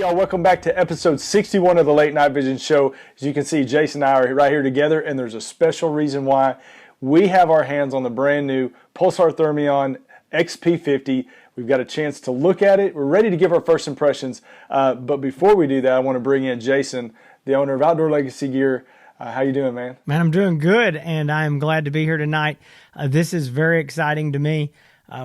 y'all, welcome back to episode 61 of the Late Night Vision Show. As you can see, Jason and I are right here together, and there's a special reason why. We have our hands on the brand new Pulsar Thermion XP50. We've got a chance to look at it. We're ready to give our first impressions. But before we do that, I want to bring in Jason, the owner of Outdoor Legacy Gear. How you doing, man? Man, I'm doing good, and I'm glad to be here tonight. This is very exciting to me.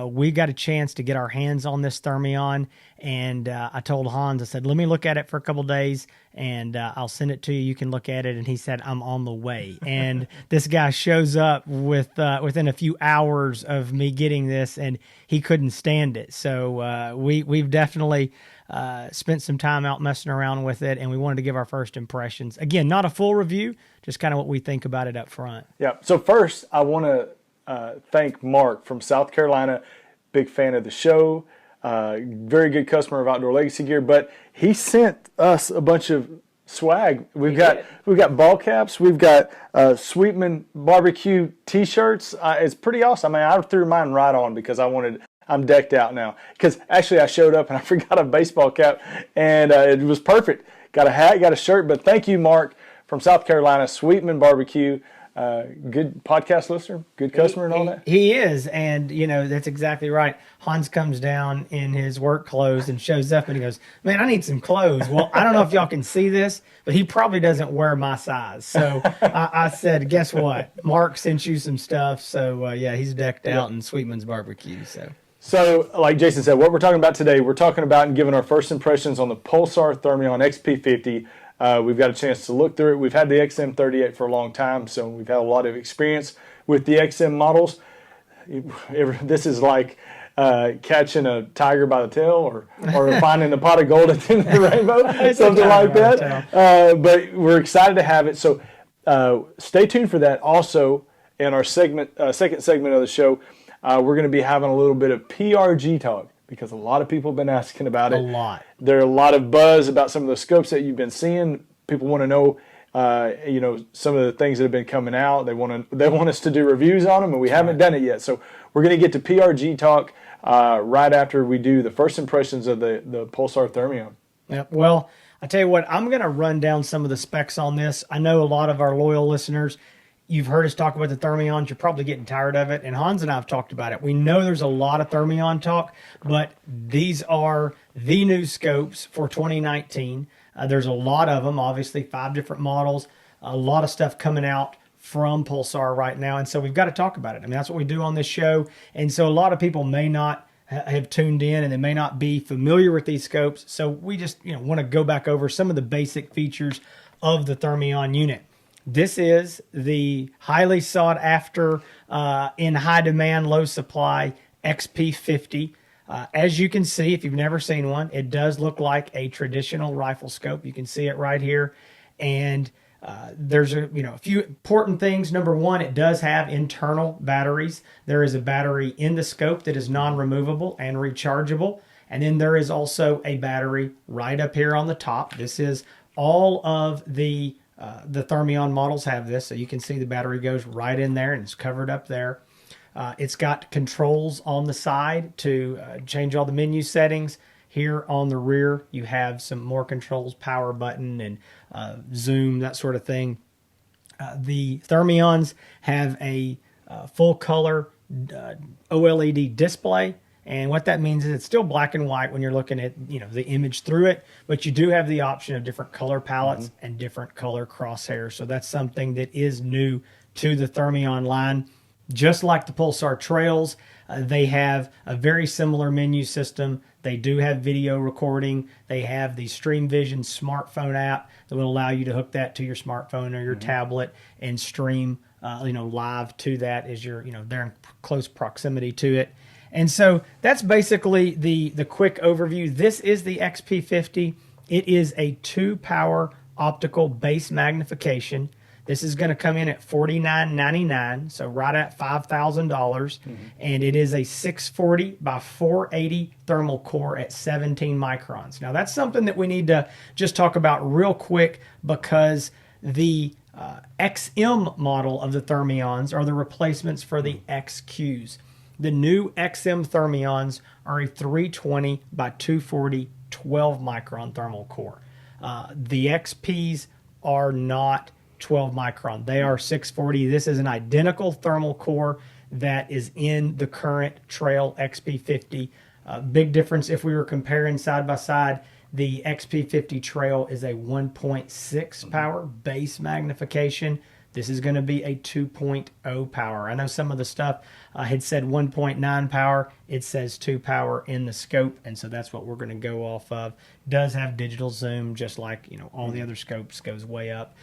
We got a chance to get our hands on this Thermion, and I told Hans, I said, let me look at it for a couple days, and I'll send it to you. You can look at it. And he said, I'm on the way. And this guy shows up within a few hours of me getting this, and he couldn't stand it. So we've definitely spent some time out messing around with it, and we wanted to give our first impressions. Again, not a full review, just kind of what we think about it up front. Yeah. So first, I want to thank Mark from South Carolina, big fan of the show, very good customer of Outdoor Legacy Gear, but he sent us a bunch of swag. We've got ball caps, we've got Sweetman barbecue t-shirts. It's pretty awesome. I mean, I threw mine right on because I'm decked out now. Because actually I showed up and I forgot a baseball cap, and it was perfect. Got a hat, got a shirt, but thank you, Mark from South Carolina, Sweetman barbecue. Good podcast listener, good customer and all that. He is, and that's exactly right. Hans comes down in his work clothes and shows up and he goes, man, I need some clothes. Well, I don't know if y'all can see this, but he probably doesn't wear my size. So I said, guess what? Mark sent you some stuff. So yeah, he's decked out in Sweetman's barbecue. So like Jason said, what we're talking about today, we're talking about and giving our first impressions on the Pulsar Thermion XP50. We've got a chance to look through it. We've had the XM38 for a long time, so we've had a lot of experience with the XM models. This is like catching a tiger by the tail or finding a pot of gold at the end of the rainbow, something like that. But we're excited to have it. So stay tuned for that. Also, in our second segment of the show, we're going to be having a little bit of PRG talk, because a lot of people have been asking about it. A lot. There are a lot of buzz about some of the scopes that you've been seeing. People want to know, some of the things that have been coming out. They want us to do reviews on them, and we haven't done it yet. So we're going to get to PRG talk right after we do the first impressions of the Pulsar Thermion. Yep. Well, I tell you what, I'm going to run down some of the specs on this. I know a lot of our loyal listeners, you've heard us talk about the Thermions. You're probably getting tired of it. And Hans and I have talked about it. We know there's a lot of Thermion talk, but these are the new scopes for 2019. There's a lot of them, obviously 5 different models, a lot of stuff coming out from Pulsar right now. And so we've got to talk about it. I mean, that's what we do on this show. And so a lot of people may not have tuned in, and they may not be familiar with these scopes. So we just want to go back over some of the basic features of the Thermion unit. This is the highly sought after, in high demand, low supply XP50. As you can see, if you've never seen one, it does look like a traditional rifle scope. You can see it right here. And there's a few important things. Number one, it does have internal batteries. There is a battery in the scope that is non-removable and rechargeable. And then there is also a battery right up here on the top. This is all of the Thermion models have this, so you can see the battery goes right in there and it's covered up there. It's got controls on the side to change all the menu settings. Here on the rear, you have some more controls, power button and zoom, that sort of thing. The Thermions have a full color OLED display. And what that means is it's still black and white when you're looking at the image through it, but you do have the option of different color palettes and different color crosshairs. So that's something that is new to the Thermion line. Just like the Pulsar Trails, they have a very similar menu system. They do have video recording. They have the Stream Vision smartphone app that will allow you to hook that to your smartphone or your tablet and stream live to that as you're they're in close proximity to it. And so that's basically the quick overview. This is the XP50. It is a 2-power optical base magnification. This is going to come in at $49.99, so right at $5,000. And it is a 640 by 480 thermal core at 17 microns. Now that's something that we need to just talk about real quick, because the XM model of the Thermions are the replacements for the XQs. The new XM Thermions are a 320 by 240 12 micron thermal core. The XPs are not 12 micron. They are 640. This is an identical thermal core that is in the current Trail XP50. Big difference if we were comparing side by side. The XP50 Trail is a 1.6 power base magnification. This is going to be a 2.0 power. I know some of the stuff had said 1.9 power. It says 2 power in the scope, and so that's what we're going to go off of. Does have digital zoom, just like all the other scopes, goes way up.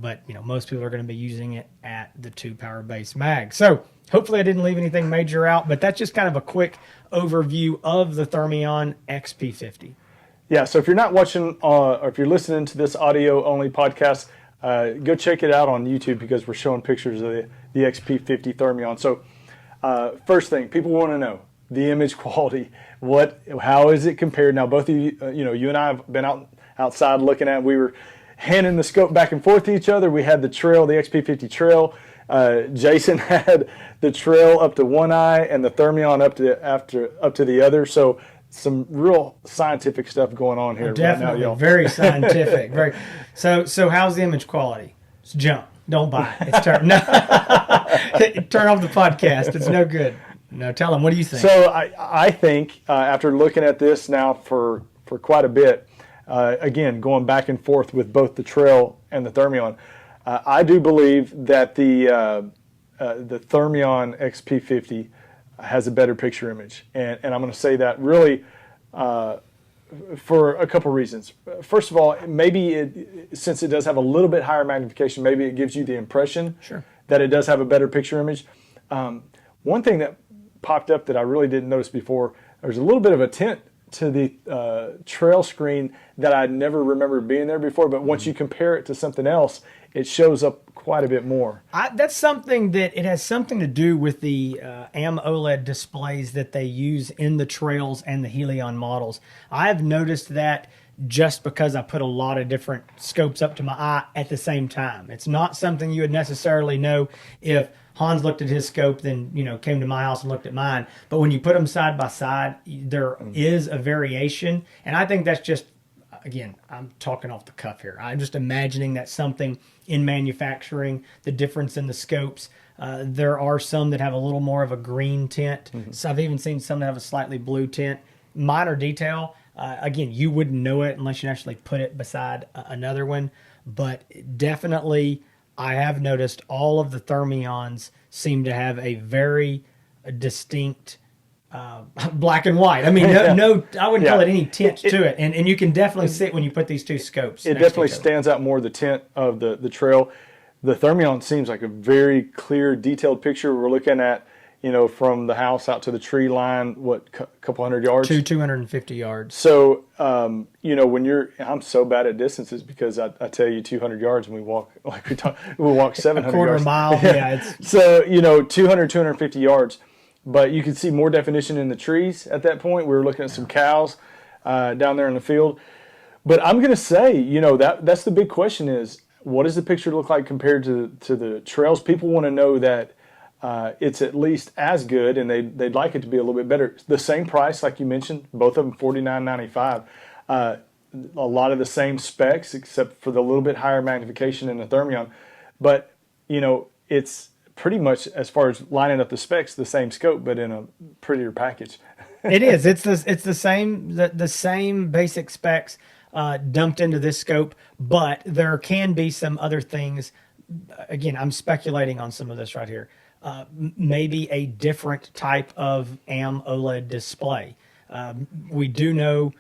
But most people are going to be using it at the 2 power base mag. So hopefully I didn't leave anything major out, but that's just kind of a quick overview of the Thermion XP50. Yeah, so if you're not watching or if you're listening to this audio only podcast, go check it out on YouTube because we're showing pictures of the XP50 Thermion. So first thing, people want to know the image quality. How is it compared? Now, both of you, you and I have been outside looking at it. We were handing the scope back and forth to each other. We had the Trail, the XP50 Trail. Jason had the Trail up to one eye and the Thermion up to the other. So some real scientific stuff going on here. Definitely, right now, y'all. Very scientific. Very. So how's the image quality? It's junk. Don't buy it. It's turn off the podcast. It's no good. No, tell them. What do you think? So I think after looking at this now for quite a bit, again going back and forth with both the Trail and the Thermion, I do believe that the Thermion XP50 has a better picture image, and I'm going to say that really for a couple reasons. First of all, maybe since it does have a little bit higher magnification, maybe it gives you the impression that it does have a better picture image. One thing that popped up that I really didn't notice before, there's a little bit of a tint to the Trail screen that I never remembered being there before, but once you compare it to something else, it shows up quite a bit more. That's something that it has something to do with the AMOLED displays that they use in the Trails and the Helion models. I've noticed that just because I put a lot of different scopes up to my eye at the same time. It's not something you would necessarily know if Hans looked at his scope, then came to my house and looked at mine. But when you put them side by side, there is a variation, and I think that's just, again, I'm talking off the cuff here. I'm just imagining that something in manufacturing, the difference in the scopes. There are some that have a little more of a green tint. So I've even seen some that have a slightly blue tint. Minor detail. Again, you wouldn't know it unless you actually put it beside another one. But definitely, I have noticed all of the Thermions seem to have a very distinct black and white. I mean, no, I wouldn't call it any tint to it. And you can definitely see it when you put these two scopes. It definitely stands out more, the tint of the Trail. The Thermion seems like a very clear, detailed picture. We're looking at, from the house out to the tree line, couple hundred yards? 250 yards. So, when I'm so bad at distances because I tell you 200 yards and we walk, we walk 700 a quarter yards. mile, it's... So, 250 yards. But you can see more definition in the trees at that point. We were looking at some cows down there in the field. But I'm going to say, that's the big question is, what does the picture look like compared to the Trails? People want to know that it's at least as good, and they'd like it to be a little bit better. The same price, like you mentioned, both of them $49.95. A lot of the same specs, except for the little bit higher magnification in the Thermion. But, it's pretty much, as far as lining up the specs, the same scope, but in a prettier package. It is. It's the same basic specs dumped into this scope, but there can be some other things. Again, I'm speculating on some of this right here. Maybe a different type of AMOLED display. We do know,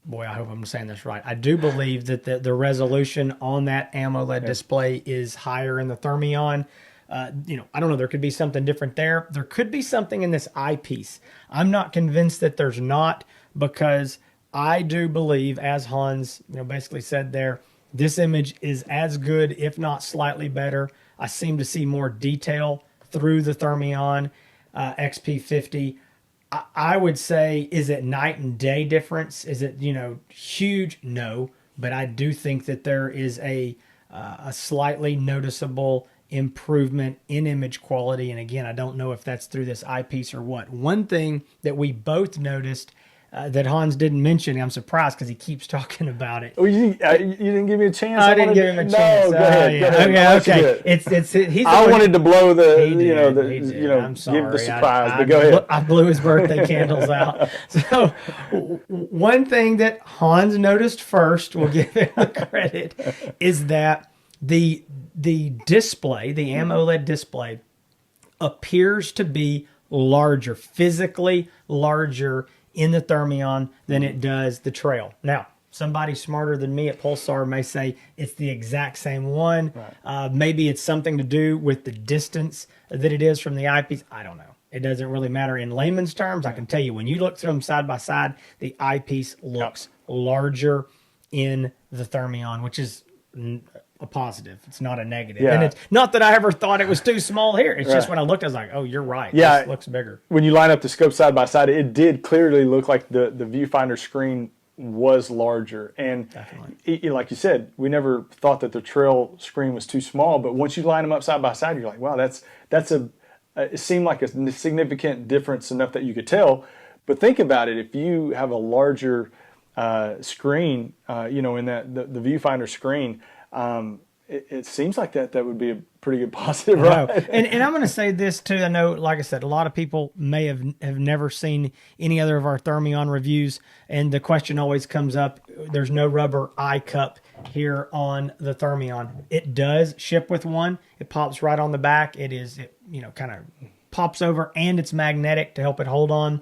boy, I hope I'm saying this right. I do believe that the resolution on that AMOLED display is higher in the Thermion. I don't know. There could be something different there. There could be something in this eyepiece. I'm not convinced that there's not, because I do believe, as Hans basically said there, this image is as good, if not slightly better. I seem to see more detail through the Thermion XP50. I would say, is it night and day difference? Is it huge? No, but I do think that there is a slightly noticeable improvement in image quality. And again, I don't know if that's through this eyepiece or what. One thing that we both noticed that Hans didn't mention. I'm surprised because he keeps talking about it. Oh, you didn't give me a chance. I didn't give him a chance. No, go ahead. Yeah. Go ahead. Okay. He's. I wanted to blow the, He did. give the sorry. surprise, but go ahead. I blew his birthday candles out. So, one thing that Hans noticed first, we'll give him the credit, is that the display, the AMOLED display, appears to be larger, physically larger in the Thermion than it does the Trail. Now, somebody smarter than me at Pulsar may say it's the exact same one. Right. Maybe it's something to do with the distance that it is from the eyepiece. I don't know. It doesn't really matter in layman's terms. I can tell you when you look through them side by side, the eyepiece looks larger in the Thermion, which is a positive. It's not a negative. Yeah. And it's not that I ever thought it was too small here. It's just when I looked, I was like, oh, you're right. Yeah, this looks bigger. When you line up the scope side by side, it did clearly look like the viewfinder screen was larger. And like you said, we never thought that the Trail screen was too small. But once you line them up side by side, you're like, wow, it seemed like a significant difference enough that you could tell. But think about it. If you have a larger screen, in that the viewfinder screen, it seems like that would be a pretty good positive, right? And I'm going to say this too. I know, like I said, a lot of people may have never seen any other of our Thermion reviews, and the question always comes up: there's no rubber eye cup here on the Thermion. It does ship with one. It pops right on the back. It kind of pops over, and it's magnetic to help it hold on.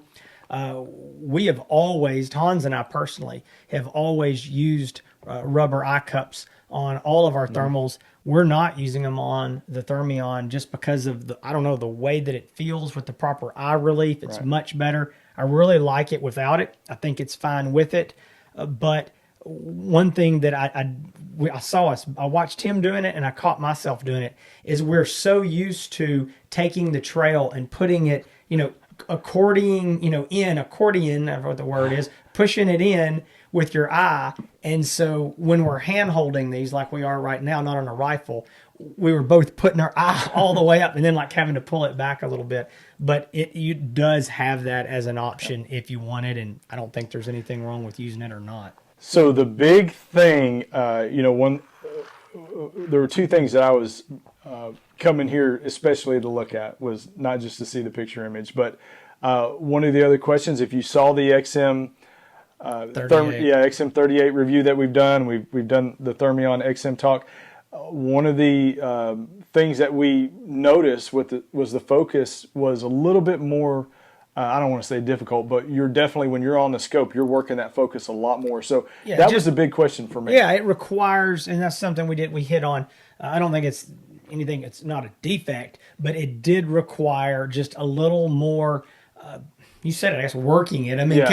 We have always, Hans and I personally, have always used rubber eye cups on all of our thermals. We're not using them on the Thermion just because of the way that it feels with the proper eye relief. It's much better. I really like it without it. I think it's fine with it. But one thing that I watched him doing it and I caught myself doing it is we're so used to taking the Trail and putting it, accordion, whatever the word is, pushing it in with your eye. And so when we're hand holding these like we are right now, not on a rifle, we were both putting our eye all the way up and then like having to pull it back a little bit. But it does have that as an option if you want it, and I don't think there's anything wrong with using it or not. So the big thing, there were two things that I was coming here especially to look at, was not just to see the picture image, but one of the other questions, if you saw the XM38 review that we've done, we've done the Thermion XM talk. One of the things that we noticed was the focus was a little bit more, I don't want to say difficult, but you're definitely, when you're on the scope, you're working that focus a lot more. So that was a big question for me. Yeah, it requires, and that's something we hit on. I don't think it's anything, it's not a defect, but it did require just a little more, you said it, I guess, working it. I mean,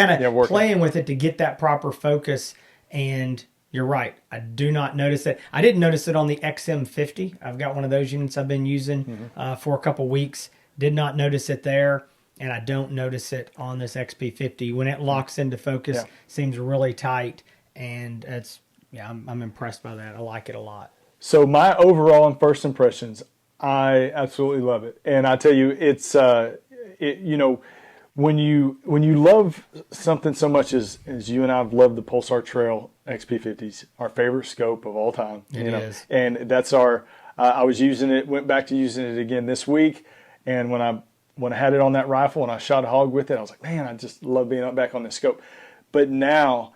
playing with it to get that proper focus. And you're right, I do not notice it. I didn't notice it on the XM50. I've got one of those units I've been using for a couple weeks. Did not notice it there, and I don't notice it on this XP50. When it locks into focus, seems really tight, and I'm impressed by that. I like it a lot. So my overall and first impressions, I absolutely love it. And I tell you, it's when you love something so much as you and I've loved the Pulsar Trail XP50s, our favorite scope of all time. It is. And that's our. I was using it, went back to using it again this week, and when I had it on that rifle and I shot a hog with it, I was like, man, I just love being back on this scope. But now,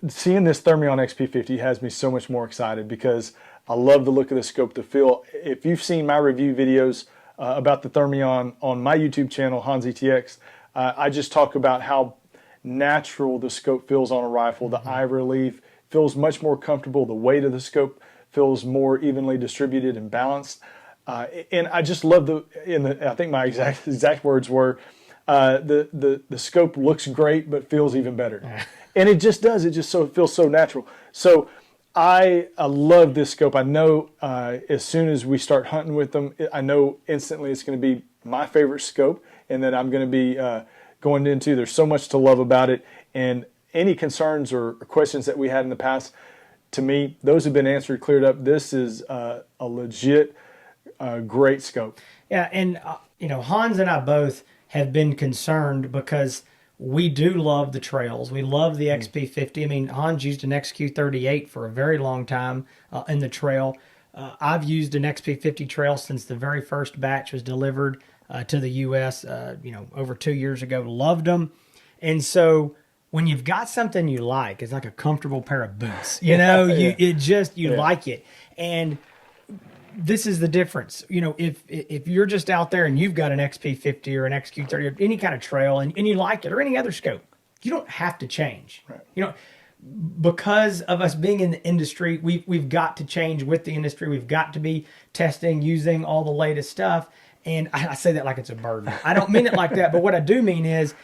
seeing this Thermion XP50 has me so much more excited because I love the look of the scope, the feel. If you've seen my review videos about the Thermion on my YouTube channel, Hans ETX, I just talk about how natural the scope feels on a rifle. The eye relief feels much more comfortable. The weight of the scope feels more evenly distributed and balanced. And I just love I think my exact words were, the scope looks great but feels even better. And it just does. It feels so natural. So I love this scope. I know as soon as we start hunting with them, I know instantly it's going to be my favorite scope, and that I'm going to be going into. There's so much to love about it, and any concerns or questions that we had in the past, to me, those have been answered, cleared up. This is a legit, great scope. Yeah, and Hans and I both have been concerned because we do love the trails. We love the XP50. I mean, Hans used an XQ38 for a very long time in the trail. I've used an XP50 trail since the very first batch was delivered to the U.S. Over 2 years ago. Loved them, and so when you've got something you like, it's like a comfortable pair of boots. You like it, and this is the difference. If you're just out there and you've got an XP50 or an XQ30 or any kind of trail and you like it, or any other scope, you don't have to change. Right. Because of us being in the industry, we've got to change with the industry. We've got to be testing, using all the latest stuff. And I say that like it's a burden. I don't mean it like that, but what I do mean is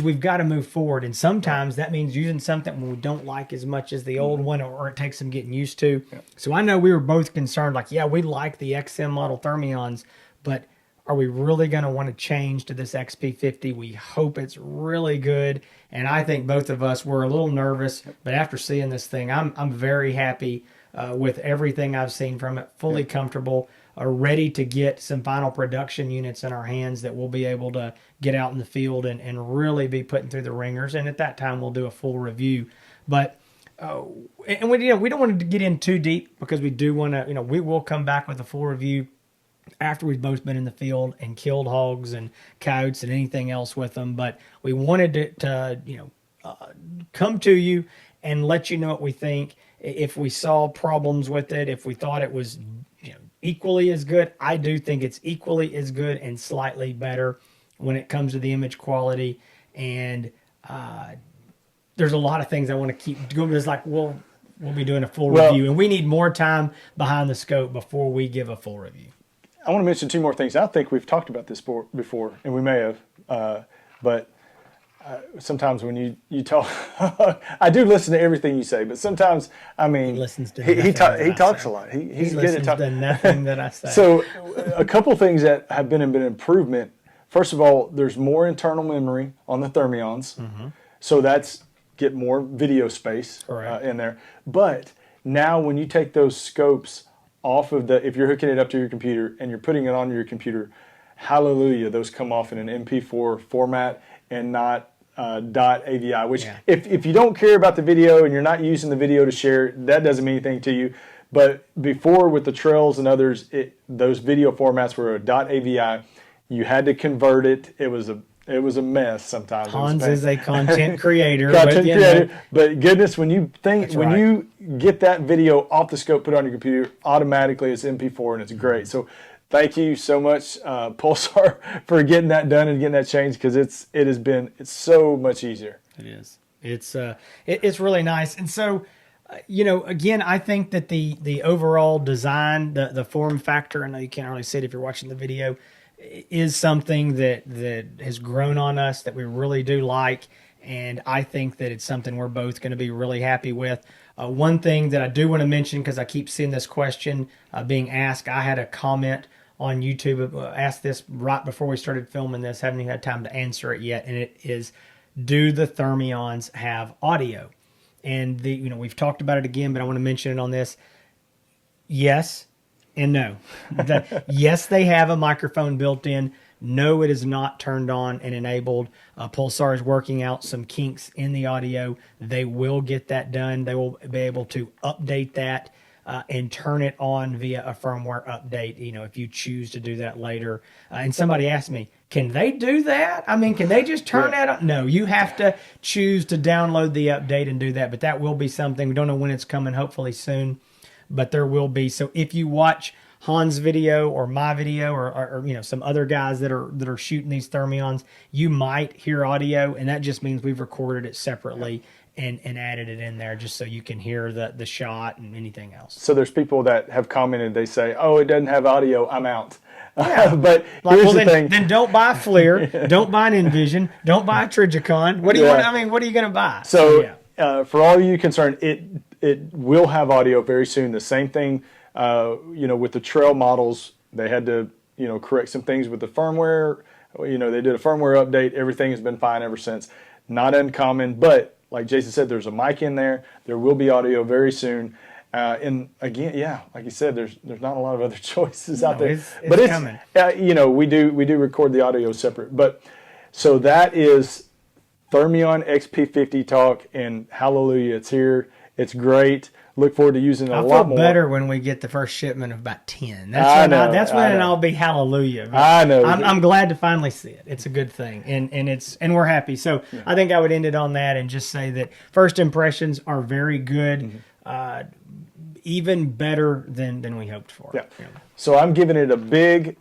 we've got to move forward. And sometimes that means using something we don't like as much as the old one, or it takes some getting used to. Yeah. So I know we were both concerned, like, yeah, we like the XM model Thermions, but are we really going to want to change to this XP50? We hope it's really good. And I think both of us were a little nervous, but after seeing this thing, I'm very happy with everything I've seen from it, fully comfortable. Are ready to get some final production units in our hands that we'll be able to get out in the field and really be putting through the ringers. And at that time, we'll do a full review. But we don't want to get in too deep, because we do want to, we will come back with a full review after we've both been in the field and killed hogs and coyotes and anything else with them. But we wanted to come to you and let you know what we think. If we saw problems with it, if we thought it was equally as good, I do think it's equally as good and slightly better when it comes to the image quality. And there's a lot of things I want to keep going. It's like we'll be doing a full review, and we need more time behind the scope before we give a full review. I want to mention two more things. I think we've talked about this before, and we may have, but sometimes when you talk, I do listen to everything you say, but sometimes, I mean, he talks a lot. He's good at talking. He listens to nothing that I say. So a couple of things that have been an improvement. First of all, there's more internal memory on the Thermions. Mm-hmm. So that's get more video space in there. But now when you take those scopes off of if you're hooking it up to your computer and you're putting it on your computer, hallelujah, those come off in an MP4 format and not .avi, which if you don't care about the video and you're not using the video to share, that doesn't mean anything to you. But before, with the trails and others, those video formats were a .avi. You had to convert it. It was a mess sometimes. Hans is a content creator. But goodness, when you get that video off the scope, put it on your computer, automatically it's MP4 and it's great. So thank you so much, Pulsar, for getting that done and getting that changed, because it's so much easier. It is. It's really nice. And so, again, I think that the overall design, the form factor, I know you can't really see it if you're watching the video, is something that has grown on us, that we really do like. And I think that it's something we're both going to be really happy with. One thing that I do want to mention, because I keep seeing this question being asked, I had a comment on YouTube asked this right before we started filming this, haven't even had time to answer it yet, and it is, do the Thermions have audio? And we've talked about it again, but I want to mention it on this. Yes and no. Yes, they have a microphone built in. No, it is not turned on and enabled. Pulsar is working out some kinks in the audio. They will get that done. They will be able to update that and turn it on via a firmware update, if you choose to do that later. And somebody asked me, can they do that? I mean, can they just turn that on? No, you have to choose to download the update and do that. But that will be something. We don't know when it's coming, hopefully soon. But there will be. So if you watch Hans' video or my video or some other guys that are shooting these Thermions, you might hear audio, and that just means we've recorded it separately and added it in there just so you can hear the shot and anything else. So there's people that have commented, they say, oh, it doesn't have audio, I'm out. Yeah. But here's the thing. Then don't buy a FLIR, don't buy an Envision, don't buy a Trigicon. What do you want? I mean, what are you going to buy? So for all of you concerned, it will have audio very soon. The same thing, with the trail models, they had to, correct some things with the firmware. They did a firmware update. Everything has been fine ever since. Not uncommon, but like Jason said, there's a mic in there. There will be audio very soon. And again, like you said, there's not a lot of other choices out there. It's coming. We do record the audio separate. But so that is Thermion XP50 talk, and hallelujah, it's here. It's great. Look forward to using it a lot more. I feel better when we get the first shipment of about 10. I know. I'll be hallelujah. But I know. I'm glad to finally see it. It's a good thing, and we're happy. So I think I would end it on that and just say that first impressions are very good, even better than we hoped for. Yeah. So I'm giving it a big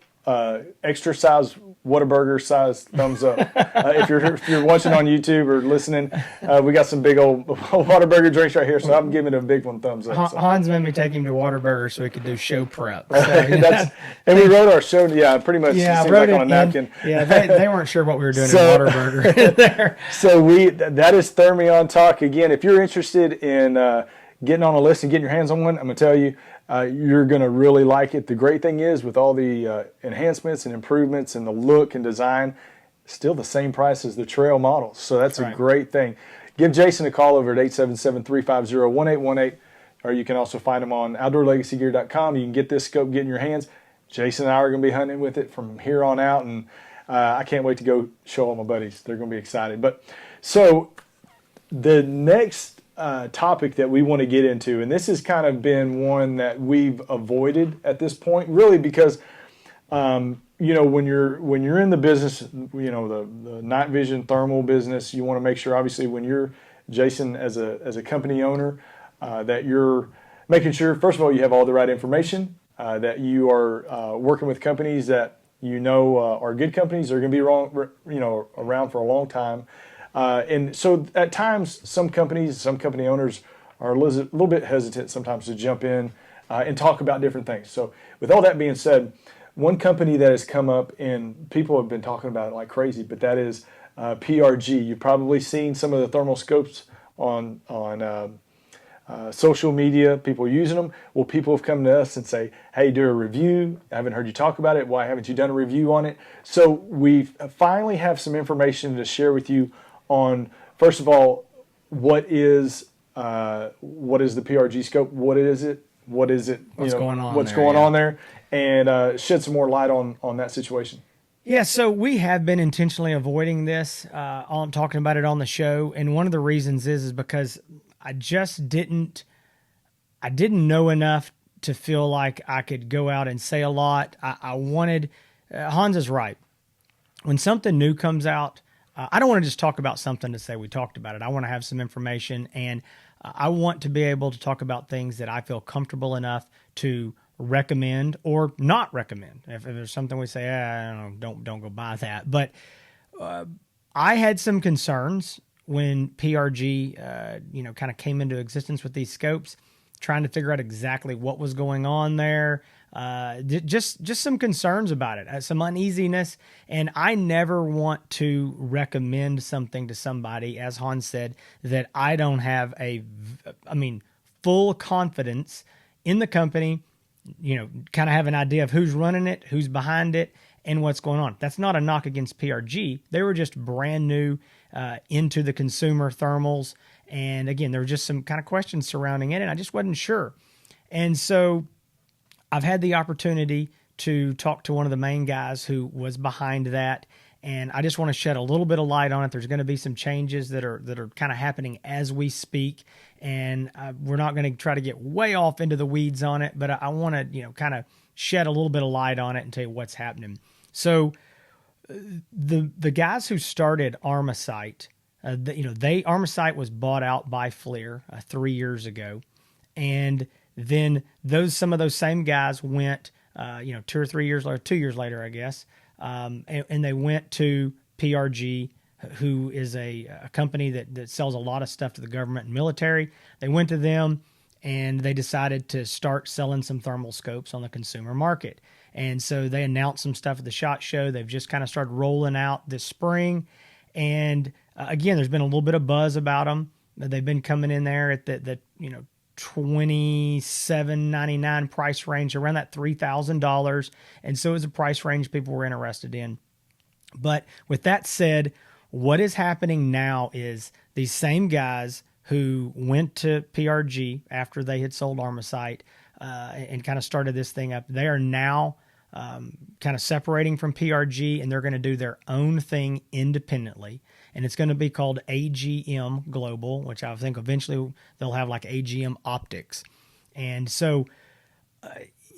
extra size Whataburger size thumbs up. If you're watching on YouTube or listening, we got some big old Whataburger drinks right here, so I'm giving it a big one thumbs up. So. Hans made me take him to Whataburger so he could do show prep. So, and we wrote our show. Yeah, pretty much. Yeah, seemed like on a napkin. They weren't sure what we were doing in Whataburger there. So that is Thermion talk. Again, if you're interested in getting on a list and getting your hands on one, I'm gonna tell you. You're going to really like it. The great thing is with all the enhancements and improvements and the look and design, still the same price as the Trail models. So that's a great thing. Give Jason a call over at 877-350-1818, or you can also find him on outdoorlegacygear.com. You can get this scope, get in your hands. Jason and I are going to be hunting with it from here on out, and I can't wait to go show all my buddies. They're going to be excited. But so the next topic that we want to get into, and this has kind of been one that we've avoided at this point, really because when you're in the business, the night vision thermal business, you want to make sure, obviously, when you're Jason as a company owner, that you're making sure, first of all, you have all the right information, that you are working with companies that are good companies, are going to be around for a long time. And so at times, some company owners are a little bit hesitant sometimes to jump in and talk about different things. So with all that being said, one company that has come up and people have been talking about it like crazy, but that is PRG. You've probably seen some of the thermal scopes on social media, people using them. Well, people have come to us and say, hey, do a review. I haven't heard you talk about it. Why haven't you done a review on it? So we finally have some information to share with you on, first of all, what is the PRG scope? What is it? What's going on? What's going on there? And shed some more light on that situation. Yeah, so we have been intentionally avoiding this. I'm talking about it on the show, and one of the reasons is because I just didn't know enough to feel like I could go out and say a lot. I wanted Hans is right. When something new comes out, I don't want to just talk about something to say we talked about it. I want to have some information, and I want to be able to talk about things that I feel comfortable enough to recommend or not recommend. If there's something we say, I don't know, don't go buy that. But I had some concerns when PRG, kind of came into existence with these scopes, trying to figure out exactly what was going on there. Just some concerns about it, some uneasiness. And I never want to recommend something to somebody, as Hans said, that I don't have full confidence in the company, kind of have an idea of who's running it, who's behind it, and what's going on. That's not a knock against PRG. They were just brand new into the consumer thermals. And again, there were just some kind of questions surrounding it, and I just wasn't sure. And so I've had the opportunity to talk to one of the main guys who was behind that, and I just want to shed a little bit of light on it. There's going to be some changes that are kind of happening as we speak, and we're not going to try to get way off into the weeds on it, but I want to kind of shed a little bit of light on it and tell you what's happening. So the guys who started Armasight, Armasight was bought out by FLIR 3 years ago, and then some of those same guys went, 2 or 3 years later, 2 years later, I guess, and they went to PRG, who is a company that sells a lot of stuff to the government and military. They went to them, and they decided to start selling some thermal scopes on the consumer market. And so they announced some stuff at the SHOT Show. They've just kind of started rolling out this spring. And again, there's been a little bit of buzz about them. They've been coming in there at the $27.99 price range, around that $3,000. And so it's a price range people were interested in. But with that said, what is happening now is these same guys who went to PRG after they had sold Armasight and kind of started this thing up, they are now kind of separating from PRG, and they're going to do their own thing independently. And it's going to be called AGM Global, which I think eventually they'll have like AGM Optics. And so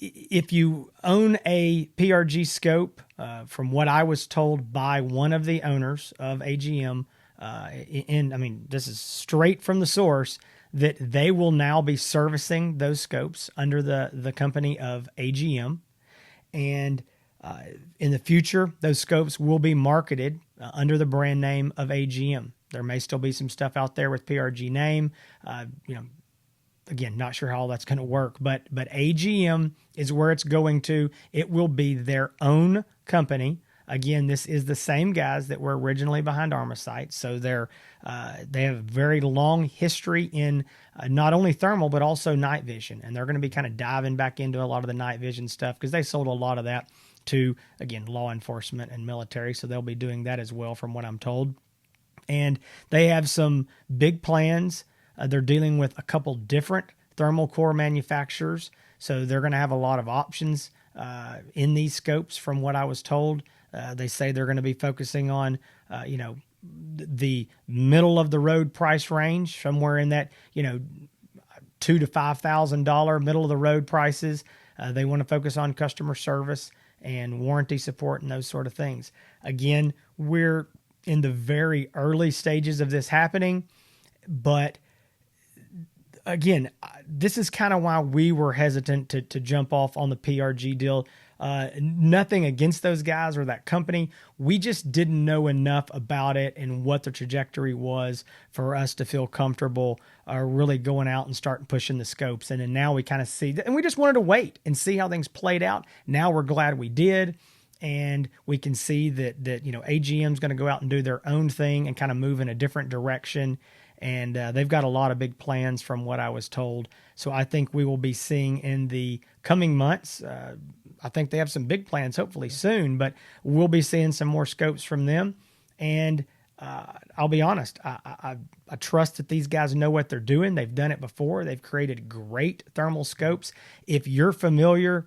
if you own a PRG scope, from what I was told by one of the owners of AGM, I mean, this is straight from the source, that they will now be servicing those scopes under the company of AGM. And in the future, those scopes will be marketed under the brand name of AGM. There may still be some stuff out there with PRG name. Again, not sure how all that's going to work, but AGM is where it's going to. It will be their own company. Again, this is the same guys that were originally behind Armasight, so they have a very long history in not only thermal but also night vision, and they're going to be kind of diving back into a lot of the night vision stuff because they sold a lot of that to, again, law enforcement and military, so they'll be doing that as well from what I'm told. And they have some big plans. They're dealing with a couple different thermal core manufacturers, so they're going to have a lot of options in these scopes from what I was told. They say they're going to be focusing on, the middle of the road price range, somewhere in that, $2,000 to $5,000 middle of the road prices. They want to focus on customer service and warranty support and those sort of things. Again, we're in the very early stages of this happening, but again, this is kind of why we were hesitant to jump off on the PRG deal. Nothing against those guys or that company. We just didn't know enough about it and what the trajectory was for us to feel comfortable really going out and starting pushing the scopes. And then now we kind of see, and we just wanted to wait and see how things played out. Now we're glad we did. And we can see that AGM is going to go out and do their own thing and kind of move in a different direction. And they've got a lot of big plans from what I was told. So I think we will be seeing in the coming months, I think they have some big plans hopefully soon, but we'll be seeing some more scopes from them. And I'll be honest, I trust that these guys know what they're doing. They've done it before. They've created great thermal scopes. If you're familiar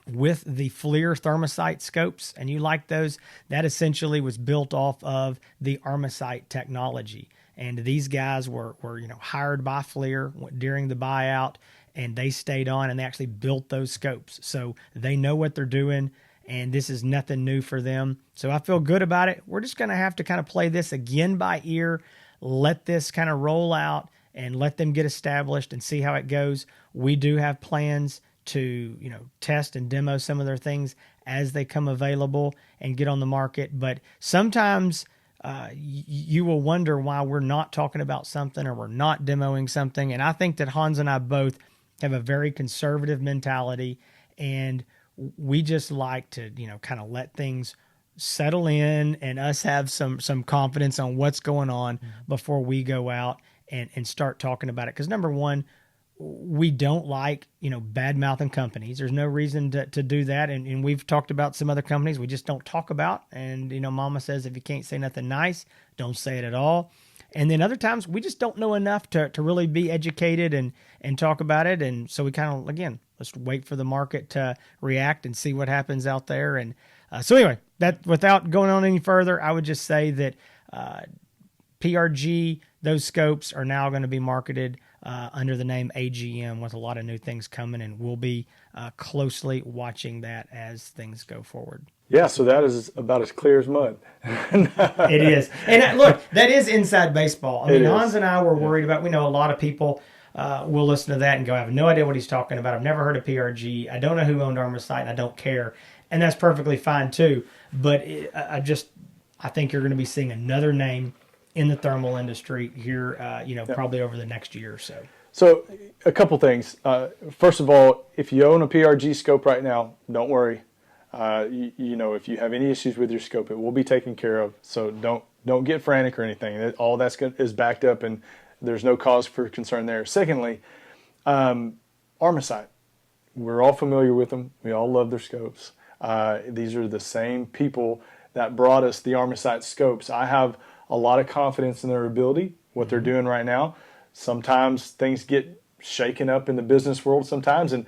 with the FLIR Thermosight scopes and you like those, that essentially was built off of the Armasight technology. And these guys were hired by FLIR during the buyout, and they stayed on and they actually built those scopes. So they know what they're doing, and this is nothing new for them. So I feel good about it. We're just going to have to kind of play this again by ear, let this kind of roll out and let them get established and see how it goes. We do have plans to test and demo some of their things as they come available and get on the market. But sometimes you will wonder why we're not talking about something or we're not demoing something. And I think that Hans and I both have a very conservative mentality, and we just like to kind of let things settle in and us have some confidence on what's going on before we go out and start talking about it. Because number one, we don't like, bad mouthing companies. There's no reason to do that. And we've talked about some other companies we just don't talk about. And, Mama says, if you can't say nothing nice, don't say it at all. And then other times we just don't know enough to really be educated and talk about it. And so we kind of, again, let's wait for the market to react and see what happens out there. And so anyway, that without going on any further, I would just say that PRG, those scopes are now going to be marketed under the name AGM with a lot of new things coming, and we'll be closely watching that as things go forward. Yeah, so that is about as clear as mud. It is. And look, that is inside baseball. I mean, Hans and I were worried about, we know a lot of people will listen to that and go, I have no idea what he's talking about. I've never heard of PRG. I don't know who owned Armasight, and I don't care. And that's perfectly fine too. But I think you're going to be seeing another name in the thermal industry here, probably over the next year or so. So a couple things. First of all, if you own a PRG scope right now, don't worry. If you have any issues with your scope, it will be taken care of. So don't get frantic or anything. All that's is backed up, and there's no cause for concern there. Secondly, Armasight. We're all familiar with them. We all love their scopes. These are the same people that brought us the Armasight scopes. I have a lot of confidence in their ability, what they're doing right now. Sometimes things get shaken up in the business world sometimes, and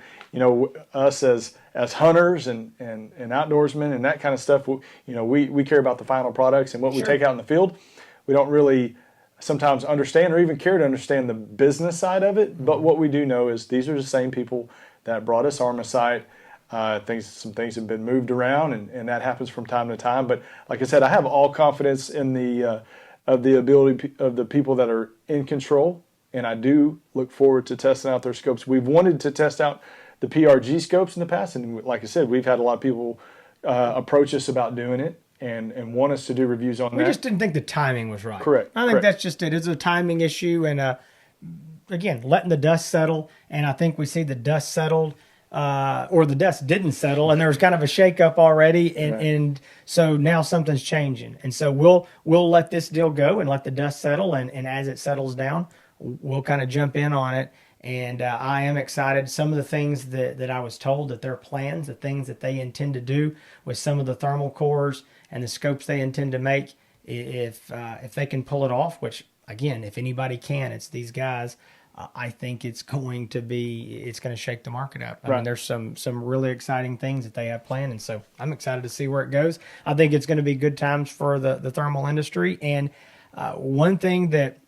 us as as hunters and outdoorsmen and that kind of stuff, we care about the final products and what we take out in the field. We don't really sometimes understand or even care to understand the business side of it. But what we do know is these are the same people that brought us Armacite. Some things have been moved around, and that happens from time to time. But like I said, I have all confidence in the ability of the people that are in control, and I do look forward to testing out their scopes. We've wanted to test out the PRG scopes in the past, and like I said, we've had a lot of people approach us about doing it and want us to do reviews on that. We just didn't think the timing was right. Correct. I think that's just it. It's a timing issue, and again, letting the dust settle. And I think we see the dust settled, or the dust didn't settle, and there was kind of a shakeup already, and so now something's changing. And so we'll let this deal go and let the dust settle, and as it settles down, we'll kind of jump in on it. And I am excited. Some of the things that I was told that their plans, the things that they intend to do with some of the thermal cores and the scopes they intend to make, if they can pull it off, which again, if anybody can, it's these guys. I think it's going to shake the market up. I mean, there's some really exciting things that they have planned, and so I'm excited to see where it goes. I think it's going to be good times for the thermal industry. And one thing that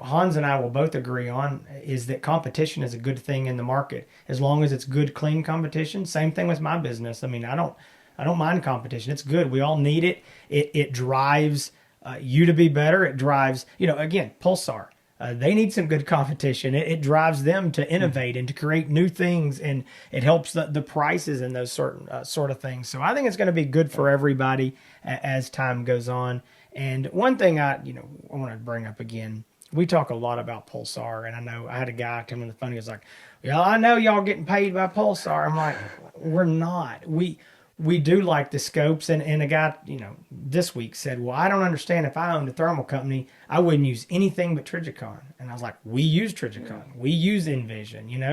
Hans and I will both agree on is that competition is a good thing in the market, as long as it's good, clean competition. Same thing with my business. I mean, I don't mind competition. It's good. We all need it. It drives you to be better. It drives, again, Pulsar. They need some good competition. It drives them to innovate and to create new things, and it helps the prices and those certain sort of things. So I think it's going to be good for everybody as time goes on. And one thing I want to bring up again, we talk a lot about Pulsar, and I know I had a guy come in the phone. He was like, I know y'all getting paid by Pulsar. I'm like, we're not. We do like the scopes, and a guy, this week said, well, I don't understand. If I owned a thermal company, I wouldn't use anything but Trigicon. And I was like, we use Trigicon. Yeah. We use Envision,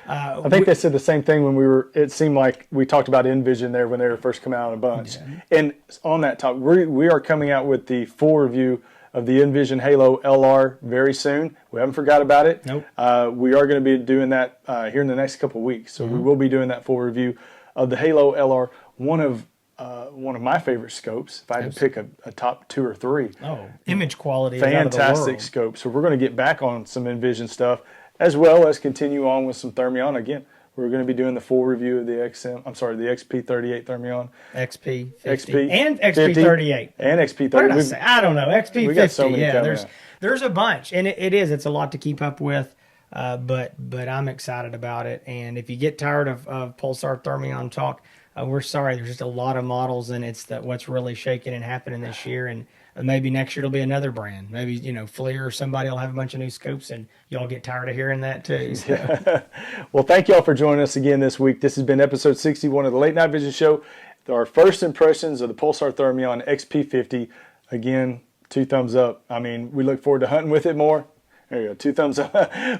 I think they said the same thing when it seemed like we talked about Envision there when they were first coming out in a bunch. Yeah. And on that topic, we are coming out with the full review of the Envision Halo LR very soon. We haven't forgot about it. Nope. We are going to be doing that here in the next couple of weeks. So we will be doing that full review of the Halo LR, one of my favorite scopes. If I had to pick a top 2 or 3. Oh, image quality. Fantastic scope. So we're going to get back on some Envision stuff, as well as continue on with some Thermion. Again, we're going to be doing the full review of the XP38 Thermion. XP50. And XP38. And XP30. What did I say? I don't know. XP50. We got so many there's a bunch, and it's a lot to keep up with. But I'm excited about it. And if you get tired of Pulsar Thermion talk, we're sorry. There's just a lot of models, and it's what's really shaking and happening this year. And maybe next year it'll be another brand. Maybe Fleer or somebody will have a bunch of new scopes, and y'all get tired of hearing that too. So. Yeah. Well, thank y'all for joining us again this week. This has been episode 61 of the Late Night Vision Show. Our first impressions of the Pulsar Thermion XP50. Again, 2 thumbs up. I mean, we look forward to hunting with it more. There you go, 2 thumbs up.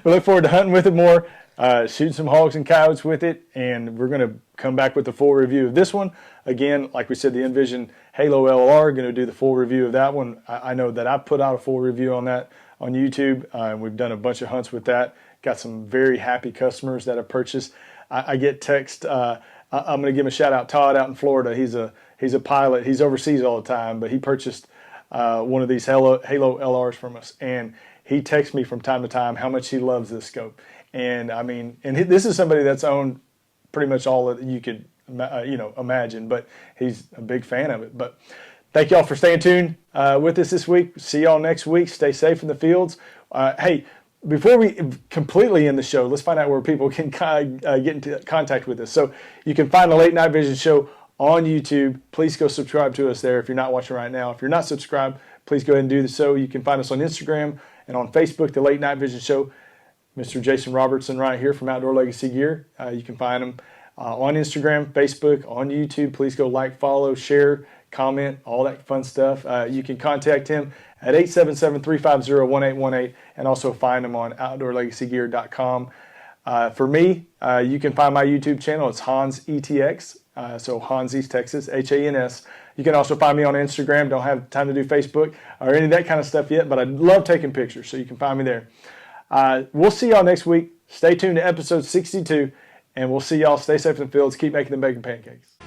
We look forward to hunting with it more, shooting some hogs and coyotes with it, and we're going to come back with the full review of this one. Again, like we said, the Envision Halo LR, going to do the full review of that one. I know that I put out a full review on that on YouTube, and we've done a bunch of hunts with that. Got some very happy customers that have purchased. I get text. I'm going to give him a shout out. Todd out in Florida. He's a pilot. He's overseas all the time, but he purchased one of these Halo LRs from us, and he texts me from time to time how much he loves this scope. And I mean, this is somebody that's owned pretty much all that you could, imagine, but he's a big fan of it. But thank y'all for staying tuned with us this week. See y'all next week. Stay safe in the fields. Hey, before we completely end the show, let's find out where people can get into contact with us. So you can find the Late Night Vision Show on YouTube. Please go subscribe to us there if you're not watching right now. If you're not subscribed, please go ahead and do so. You can find us on Instagram and on Facebook, the Late Night Vision Show. Mr. Jason Robertson right here from Outdoor Legacy Gear. You can find him on Instagram, Facebook, on YouTube. Please go like, follow, share, comment, all that fun stuff. You can contact him at 877-350-1818 and also find him on outdoorlegacygear.com. For me, you can find my YouTube channel. It's Hans ETX, so Hans East Texas, Hans. You can also find me on Instagram. Don't have time to do Facebook or any of that kind of stuff yet, but I love taking pictures, so you can find me there. We'll see y'all next week. Stay tuned to episode 62, and we'll see y'all. Stay safe in the fields. Keep making them bacon pancakes.